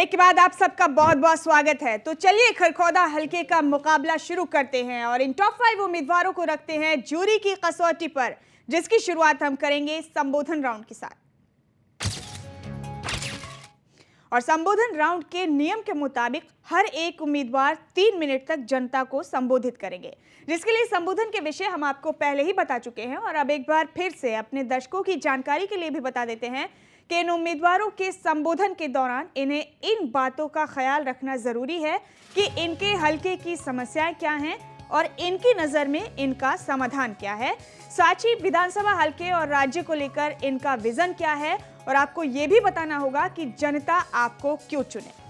Break के बाद आप सबका बहुत बहुत स्वागत है। तो चलिए खरखौदा हलके का मुकाबला शुरू करते हैं और इन टॉप 5 उम्मीदवारों को रखते हैं जूरी की कसौटी पर, जिसकी शुरुआत हम करेंगे संबोधन राउंड के साथ। और संबोधन राउंड के नियम के मुताबिक हर एक उम्मीदवार 3 मिनट तक जनता को संबोधित करेंगे, जिसके लिए संबोधन के विषय हम आपको पहले ही बता चुके हैं और अब एक बार फिर से अपने दर्शकों की जानकारी के लिए भी बता देते हैं कि इन उम्मीदवारों के संबोधन के दौरान इन्हें इन बातों का ख्याल रखना जरूरी है कि इनके हलके की समस्याएं क्या हैं और इनकी नज़र में इनका समाधान क्या है, साथ ही विधानसभा हलके और राज्य को लेकर इनका विजन क्या है और आपको ये भी बताना होगा कि जनता आपको क्यों चुने।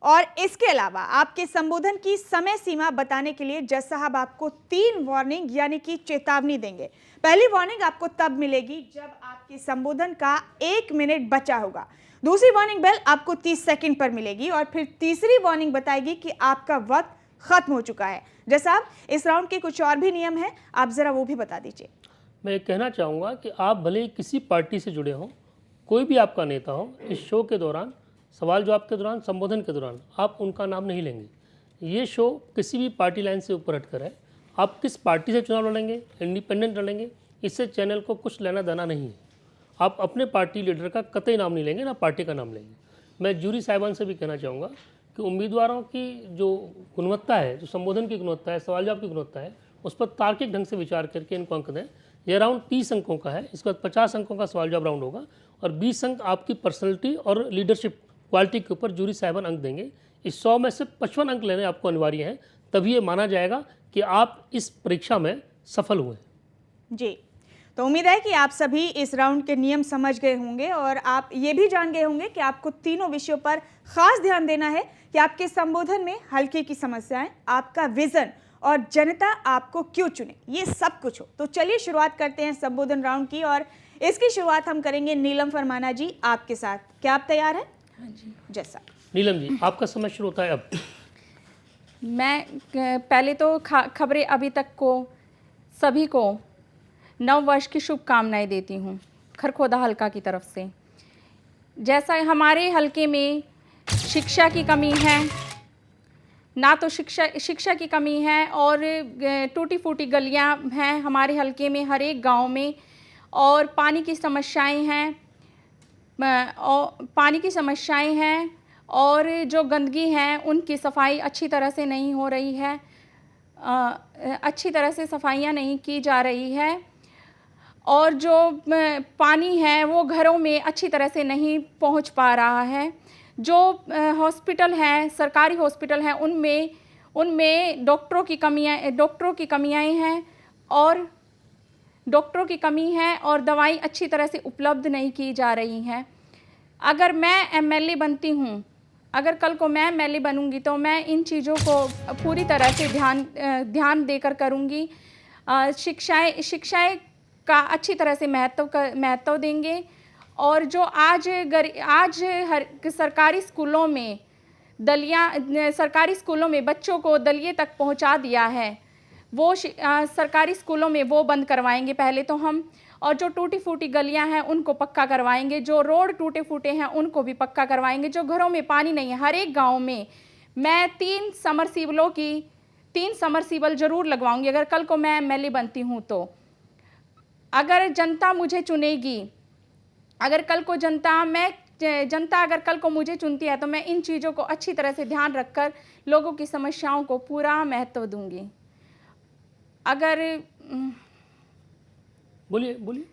और इसके अलावा आपके संबोधन की समय सीमा बताने के लिए जज साहब आपको 3 वार्निंग यानी कि चेतावनी देंगे। पहली वार्निंग आपको तब मिलेगी जब आपके संबोधन का 1 मिनट बचा होगा, दूसरी वार्निंग बेल आपको 30 सेकंड पर मिलेगी और फिर तीसरी वार्निंग बताएगी कि आपका वक्त खत्म हो चुका है। जज साहब, इस राउंड के कुछ और भी नियम हैं, आप जरा वो भी बता दीजिए। मैं ये कहना चाहूँगा कि आप भले ही किसी पार्टी से जुड़े हों, कोई भी आपका नेता हो, इस शो के दौरान, सवाल जवाब के दौरान, संबोधन के दौरान आप उनका नाम नहीं लेंगे। ये शो किसी भी पार्टी लाइन से ऊपर हटकर है। आप किस पार्टी से चुनाव लड़ेंगे, इंडिपेंडेंट लड़ेंगे, इससे चैनल को कुछ लेना देना नहीं है। आप अपने पार्टी लीडर का कतई नाम नहीं लेंगे, ना पार्टी का नाम लेंगे। मैं जूरी साहिबान से भी कहना चाहूँगा कि उम्मीदवारों की जो गुणवत्ता है, जो संबोधन की गुणवत्ता है, सवाल जवाब की गुणवत्ता है, उस पर तार्किक ढंग से विचार करके इनको अंक दें। यह राउंड 30 अंकों का है, इसके बाद 50 अंकों का सवाल जवाब राउंड होगा और 20 अंक आपकी पर्सनैलिटी और लीडरशिप क्वालिटी के ऊपर जूरी साहिबान अंक देंगे। इस 100 में से 55 अंक लेने आपको अनिवार्य हैं, तभी ये माना जाएगा कि आप इस परीक्षा में सफल हुए। जी, तो उम्मीद है कि आप सभी इस राउंड के नियम समझ गए होंगे और आप ये भी जान गए होंगे कि आपको तीनों विषयों पर खास ध्यान देना है कि आपके संबोधन में हल्के की समस्याएं, आपका विजन और जनता आपको क्यों चुने, ये सब कुछ हो। तो चलिए शुरुआत करते हैं संबोधन राउंड की और इसकी शुरुआत हम करेंगे नीलम फरमाना जी आपके साथ। क्या आप तैयार हैं? हाँ जी। जैसा नीलम जी, आपका समय शुरू होता है अब। मैं पहले तो खबरें अभी तक को सभी को नव वर्ष की शुभकामनाएं देती हूँ खरखौदा हलका की तरफ से। जैसा हमारे हलके में शिक्षा की कमी है, ना तो शिक्षा की कमी है और टूटी फूटी गलियाँ हैं हमारे हलके में हर एक गांव में, और पानी की समस्याएं हैं और जो गंदगी है उनकी सफाई अच्छी तरह से नहीं हो रही है, अच्छी तरह से सफाइयाँ नहीं की जा रही है और जो पानी है वो घरों में अच्छी तरह से नहीं पहुंच पा रहा है। जो हॉस्पिटल हैं, सरकारी हॉस्पिटल हैं, उनमें डॉक्टरों की कमी है और दवाई अच्छी तरह से उपलब्ध नहीं की जा रही हैं। अगर मैं एमएलए बनती हूँ, अगर कल को मैं एमएलए बनूंगी तो मैं इन चीज़ों को पूरी तरह से ध्यान देकर करूँगी। शिक्षाएं का अच्छी तरह से महत्व देंगे और जो आज सरकारी स्कूलों में बच्चों को दलिए तक पहुंचा दिया है, वो सरकारी स्कूलों में वो बंद करवाएंगे पहले तो हम, और जो टूटी फूटी गलियां हैं उनको पक्का करवाएंगे, जो रोड टूटे फूटे हैं उनको भी पक्का करवाएंगे, जो घरों में पानी नहीं है हर एक गांव में मैं 3 समरसीबल ज़रूर लगवाऊंगी अगर कल को मैं एमएलए बनती हूँ तो। अगर जनता मुझे चुनेगी, अगर कल को जनता अगर कल को मुझे चुनती है तो मैं इन चीज़ों को अच्छी तरह से ध्यान रखकर लोगों की समस्याओं को पूरा महत्व दूंगी। बोलिए।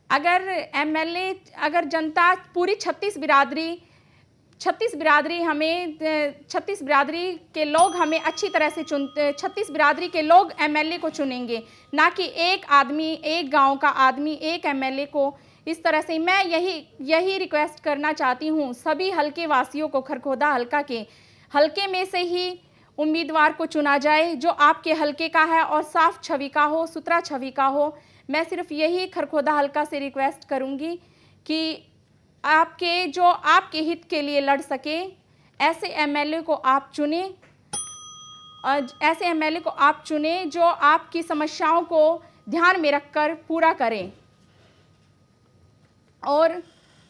अगर जनता पूरी 36 बिरादरी के लोग हमें अच्छी तरह से 36 बिरादरी के लोग एमएलए को चुनेंगे, ना कि एक आदमी, एक गांव का आदमी एक एमएलए को। इस तरह से मैं यही रिक्वेस्ट करना चाहती हूं सभी हलके वासियों को, खरखौदा हलका के हलके में से ही उम्मीदवार को चुना जाए जो आपके हलके का है और साफ छवि का हो, सुथरा छवि का हो। मैं सिर्फ यही खरखौदा हलका से रिक्वेस्ट करूंगी कि आपके हित के लिए लड़ सके, ऐसे एमएलए को आप चुने जो आपकी समस्याओं को ध्यान में रखकर पूरा करें और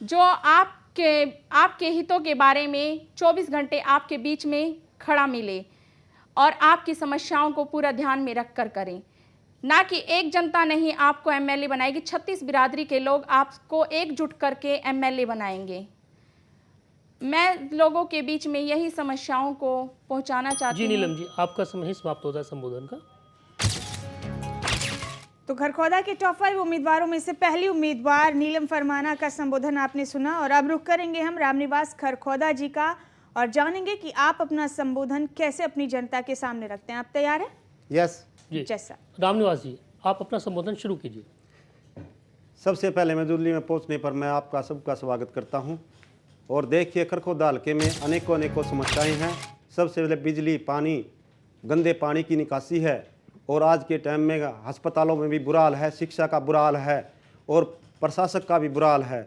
जो आप आपके हितों के बारे में 24 घंटे आपके बीच में खड़ा मिले और आपकी समस्याओं को पूरा ध्यान में रख कर करें। ना कि एक जनता नहीं आपको एमएलए बनाएगी, 36 बिरादरी के लोग आपको एकजुट करके एमएलए बनाएंगे। मैं लोगों के बीच में यही समस्याओं को पहुंचाना चाहती जी हूँ। नीलम जी, आपका समय ही समाप्त होता है संबोधन का। तो खरखौदा के टॉप 5 उम्मीदवारों में से पहली उम्मीदवार नीलम फरमाना का संबोधन आपने सुना और अब रुख करेंगे हम रामनिवास खरखौदा जी का और जानेंगे कि आप अपना संबोधन कैसे अपनी जनता के सामने रखते हैं। आप तैयार हैं? यस। जी जैसा रामनिवास जी, आप अपना संबोधन शुरू कीजिए। सबसे पहले मैं दिल्ली में पहुंचने पर मैं आपका सबका स्वागत करता हूं। और देखिए, खरखौदा हल्के में अनेकों समस्याएं हैं। सबसे पहले बिजली, पानी, गंदे पानी की निकासी है और आज के टाइम में अस्पतालों में भी बुरा हाल है, शिक्षा का बुरा हाल है और प्रशासक का भी बुरा हाल है।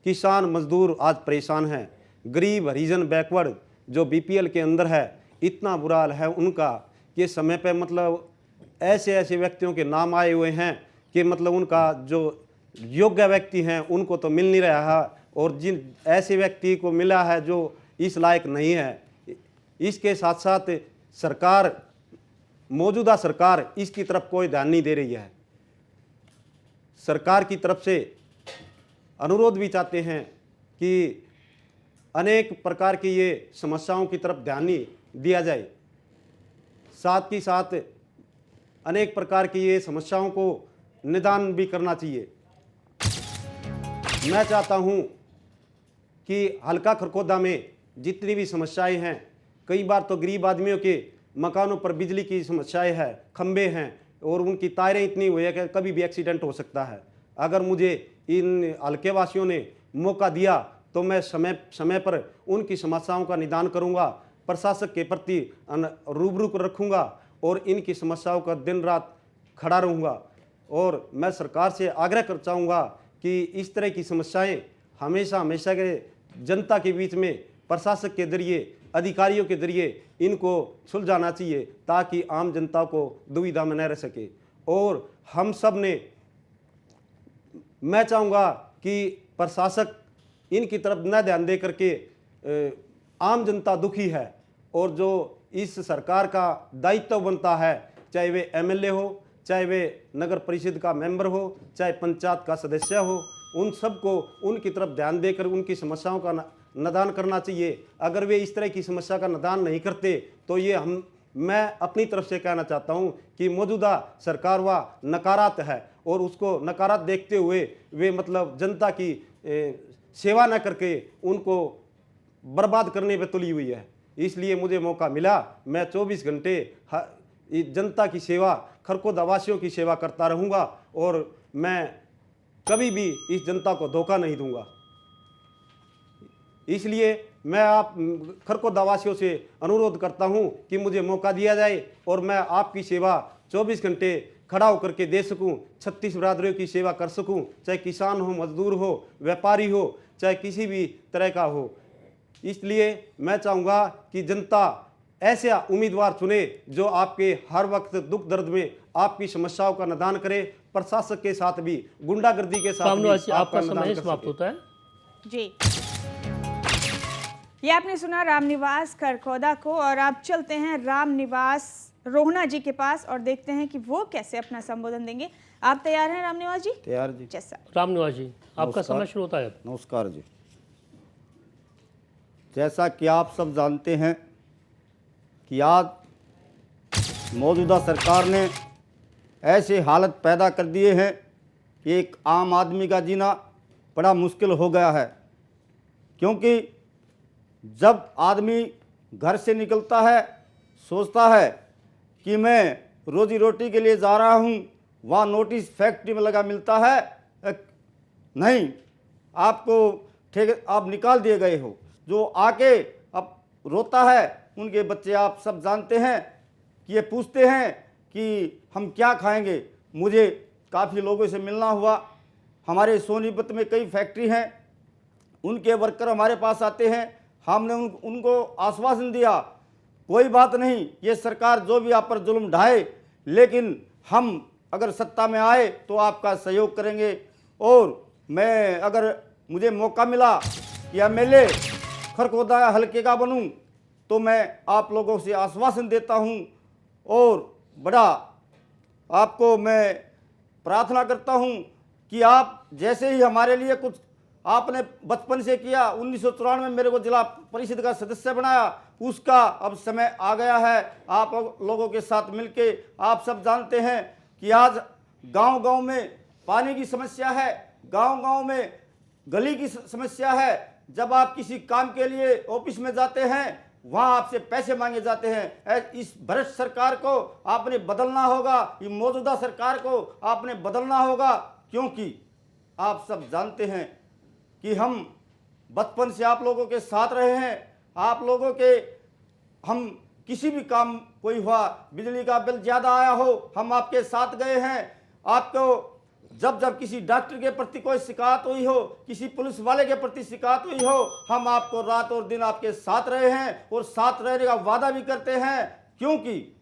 किसान मजदूर आज परेशान हैं। गरीब, हरिजन, बैकवर्ड जो बीपीएल के अंदर है, इतना बुरा हाल है उनका कि समय पे मतलब ऐसे व्यक्तियों के नाम आए हुए हैं कि मतलब उनका जो योग्य व्यक्ति हैं उनको तो मिल नहीं रहा है और जिन ऐसे व्यक्ति को मिला है जो इस लायक नहीं है। इसके साथ साथ सरकार, मौजूदा सरकार इसकी तरफ कोई ध्यान नहीं दे रही है। सरकार की तरफ से अनुरोध भी चाहते हैं कि अनेक प्रकार की ये समस्याओं की तरफ ध्यान नहीं दिया जाए। साथ ही साथ अनेक प्रकार की ये समस्याओं को निदान भी करना चाहिए। मैं चाहता हूँ कि हल्का खरखौदा में जितनी भी समस्याएं हैं, कई बार तो गरीब आदमियों के मकानों पर बिजली की समस्याएं हैं, खंबे हैं और उनकी तारें इतनी हुई है कि कभी भी एक्सीडेंट हो सकता है। अगर मुझे इन हल्के वासियों ने मौका दिया तो मैं समय पर उनकी समस्याओं का निदान करूंगा, प्रशासक के प्रति रूबरू रखूंगा और इनकी समस्याओं का दिन रात खड़ा रहूंगा। और मैं सरकार से आग्रह कर चाहूँगा कि इस तरह की समस्याएं हमेशा के जनता के बीच में प्रशासक के जरिए, अधिकारियों के जरिए इनको सुलझाना चाहिए ताकि आम जनता को दुविधा में न रह सके। और हम सब ने, मैं चाहूँगा कि प्रशासक इनकी तरफ न ध्यान दे करके, आम जनता दुखी है और जो इस सरकार का दायित्व बनता है, चाहे वे एमएलए हो, चाहे वे नगर परिषद का मेंबर हो, चाहे पंचायत का सदस्य हो, उन सबको उनकी तरफ ध्यान देकर उनकी समस्याओं का निदान करना चाहिए। अगर वे इस तरह की समस्या का निदान नहीं करते तो ये मैं अपनी तरफ से कहना चाहता हूं कि मौजूदा सरकार व नकारात है और उसको नकारात देखते हुए वे मतलब जनता की सेवा न करके उनको बर्बाद करने पर तुली हुई है। इसलिए मुझे मौका मिला, मैं 24 घंटे जनता की सेवा, खरखौदा वासियों की सेवा करता रहूँगा और मैं कभी भी इस जनता को धोखा नहीं दूंगा। इसलिए मैं आप खरखौदा वासियों से अनुरोध करता हूं कि मुझे मौका दिया जाए और मैं आपकी सेवा 24 घंटे खड़ा होकर के दे सकूं, 36 बिरादरियों की सेवा कर सकूं, चाहे किसान हो, मजदूर हो, व्यापारी हो, चाहे किसी भी तरह का हो। इसलिए मैं चाहूँगा कि जनता ऐसे उम्मीदवार चुने जो आपके हर वक्त दुख दर्द में आपकी समस्याओं का निदान करे, प्रशासक के साथ भी, गुंडागर्दी के साथ भी आपका समय समाप्त होता है। जी, ये आपने सुना रामनिवास खरखौदा को और आप चलते हैं रामनिवास रोहना जी के पास और देखते हैं कि वो कैसे अपना संबोधन देंगे। आप तैयार हैं रामनिवास जी? तैयार जी। जैसा रामनिवास जी, आपका समय शुरू होता है। नमस्कार जी। जैसा कि आप सब जानते हैं कि आज मौजूदा सरकार ने ऐसे हालत पैदा कर दिए हैं कि एक आम आदमी का जीना बड़ा मुश्किल हो गया है। क्योंकि जब आदमी घर से निकलता है, सोचता है कि मैं रोजी रोटी के लिए जा रहा हूँ, वहाँ नोटिस फैक्ट्री में लगा मिलता है, नहीं, आपको आप निकाल दिए गए हो। जो आके अब रोता है, उनके बच्चे आप सब जानते हैं कि ये पूछते हैं कि हम क्या खाएंगे। मुझे काफ़ी लोगों से मिलना हुआ। हमारे सोनीपत में कई फैक्ट्री हैं, उनके वर्कर हमारे पास आते हैं। हमने उनको आश्वासन दिया, कोई बात नहीं, ये सरकार जो भी आप पर जुल्म ढाए, लेकिन हम अगर सत्ता में आए तो आपका सहयोग करेंगे। और मैं अगर मुझे मौका मिला कि एमएलए खरखोदा हल्के का बनूं, तो मैं आप लोगों से आश्वासन देता हूं और बड़ा आपको मैं प्रार्थना करता हूं कि आप जैसे ही हमारे लिए कुछ आपने बचपन से किया, 1994 में मेरे को जिला परिषद का सदस्य बनाया, उसका अब समय आ गया है आप लोगों के साथ मिलके। आप सब जानते हैं कि आज गांव-गांव में पानी की समस्या है, गांव-गांव में गली की समस्या है। जब आप किसी काम के लिए ऑफिस में जाते हैं, वहां आपसे पैसे मांगे जाते हैं। इस भ्रष्ट सरकार को आपने बदलना होगा, ये मौजूदा सरकार को आपने बदलना होगा, क्योंकि आप सब जानते हैं कि हम बचपन से आप लोगों के साथ रहे हैं। आप लोगों के हम किसी भी काम कोई हुआ, बिजली का बिल ज़्यादा आया हो, हम आपके साथ गए हैं। आपको जब जब किसी डॉक्टर के प्रति कोई शिकायत हुई हो, किसी पुलिस वाले के प्रति शिकायत हुई हो, हम आपको रात और दिन आपके साथ रहे हैं और साथ रहने का वादा भी करते हैं, क्योंकि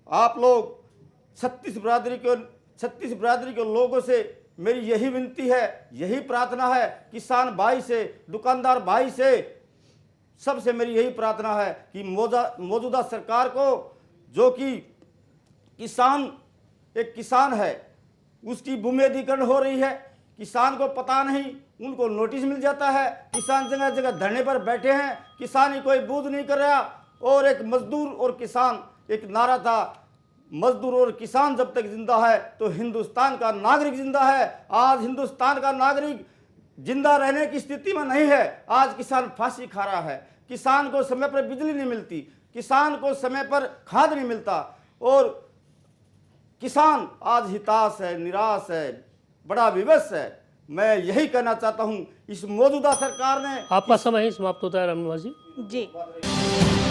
आप लोग 36 बिरादरी के लोगों से मेरी यही विनती है, यही प्रार्थना है, किसान भाई से, दुकानदार भाई से, सबसे मेरी यही प्रार्थना है कि मौजूदा सरकार को, जो कि एक किसान है, उसकी भूमिहीकरण हो रही है। किसान को पता नहीं, उनको नोटिस मिल जाता है, किसान जगह जगह धरने पर बैठे हैं, किसान ही कोई बूझ नहीं कर रहा। और एक मजदूर और किसान, एक नारा था, मजदूर और किसान जब तक जिंदा है तो हिंदुस्तान का नागरिक जिंदा है। आज हिंदुस्तान का नागरिक जिंदा रहने की स्थिति में नहीं है। आज किसान फांसी खा रहा है, किसान को समय पर बिजली नहीं मिलती, किसान को समय पर खाद नहीं मिलता, और किसान आज हिताश है, निराश है, बड़ा विवश है। मैं यही कहना चाहता हूं, इस मौजूदा सरकार ने आपका समय ही समाप्त होता है रामनिवास जी। जी।